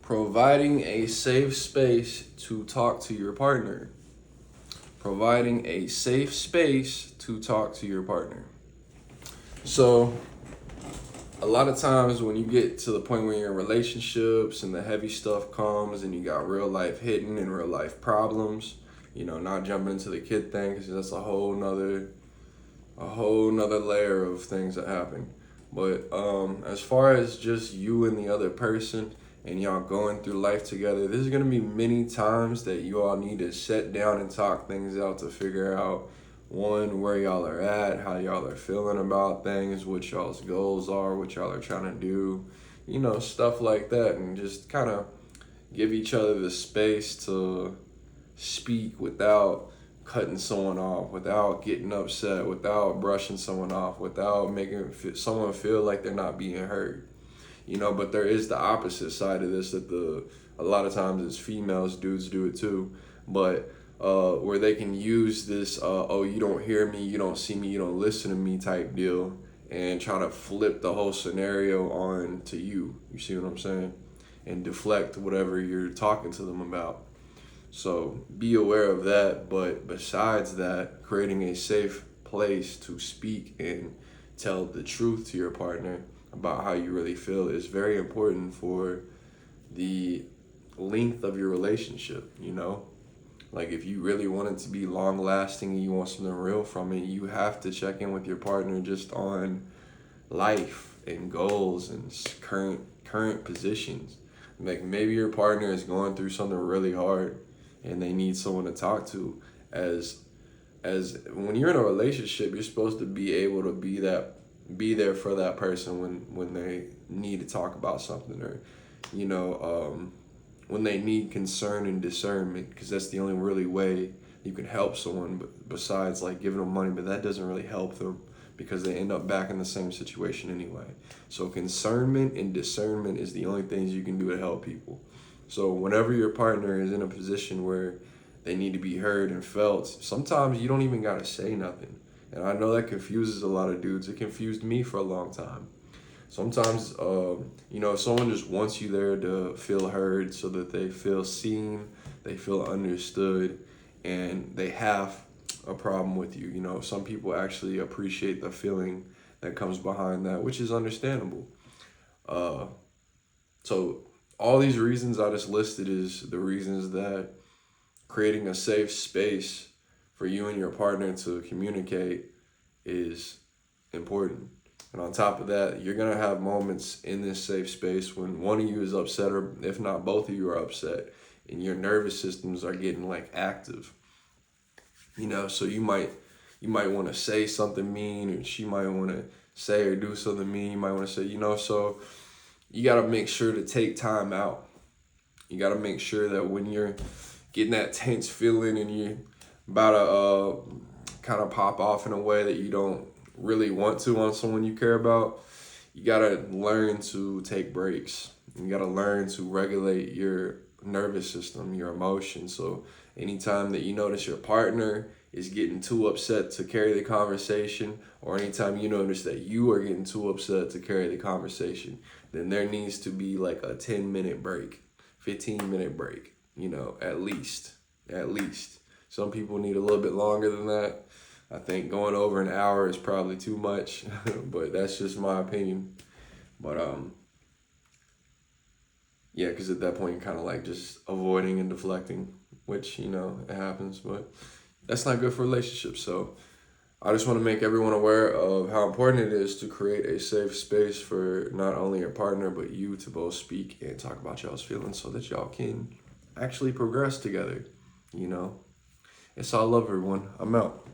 Providing a safe space to talk to your partner. Providing a safe space to talk to your partner. So, a lot of times when you get to the point where you're in relationships and the heavy stuff comes and you got real life hitting and real life problems, not jumping into the kid thing because that's a whole nother layer of things that happen. But as far as just you and the other person and y'all going through life together, there's gonna be many times that you all need to sit down and talk things out to figure out one, where y'all are at, how y'all are feeling about things, what y'all's goals are, what y'all are trying to do, stuff like that, and just kind of give each other the space to speak without cutting someone off, without getting upset, without brushing someone off, without making someone feel like they're not being heard. But there is the opposite side of this that a lot of times it's females, dudes do it too, but where they can use this, oh, you don't hear me, you don't see me, you don't listen to me type deal, and try to flip the whole scenario on to you. You see what I'm saying? And deflect whatever you're talking to them about. So be aware of that. But besides that, creating a safe place to speak and tell the truth to your partner about how you really feel is very important for the length of your relationship. Like if you really want it to be long lasting and you want something real from it, you have to check in with your partner just on life and goals and current positions. Like maybe your partner is going through something really hard and they need someone to talk to. As when you're in a relationship, you're supposed to be able to be there for that person when they need to talk about something, or when they need concern and discernment, because that's the only really way you can help someone, besides like giving them money, but that doesn't really help them because they end up back in the same situation anyway. So concernment and discernment is the only things you can do to help people. So whenever your partner is in a position where they need to be heard and felt, sometimes you don't even gotta say nothing. And I know that confuses a lot of dudes. It confused me for a long time. Sometimes, someone just wants you there to feel heard so that they feel seen, they feel understood, and they have a problem with you. Some people actually appreciate the feeling that comes behind that, which is understandable. So all these reasons I just listed is the reasons that creating a safe space for you and your partner to communicate is important. And on top of that, you're going to have moments in this safe space when one of you is upset, or if not both of you are upset, and your nervous systems are getting like active. So you might want to say something mean, or she might want to say or do something mean. You might want to say, so you got to make sure to take time out. You got to make sure that when you're getting that tense feeling and you're about to kind of pop off in a way that you don't really want to on someone you care about, you gotta learn to take breaks. You gotta learn to regulate your nervous system, your emotions. So anytime that you notice your partner is getting too upset to carry the conversation, or anytime you notice that you are getting too upset to carry the conversation, then there needs to be like a 10-minute break, 15-minute break, at least. Some people need a little bit longer than that. I think going over an hour is probably too much, but that's just my opinion. But yeah, because at that point you're kind of like just avoiding and deflecting, which, it happens, but that's not good for relationships. So I just want to make everyone aware of how important it is to create a safe space for not only your partner, but you to both speak and talk about y'all's feelings so that y'all can actually progress together, It's all love, everyone. I'm out.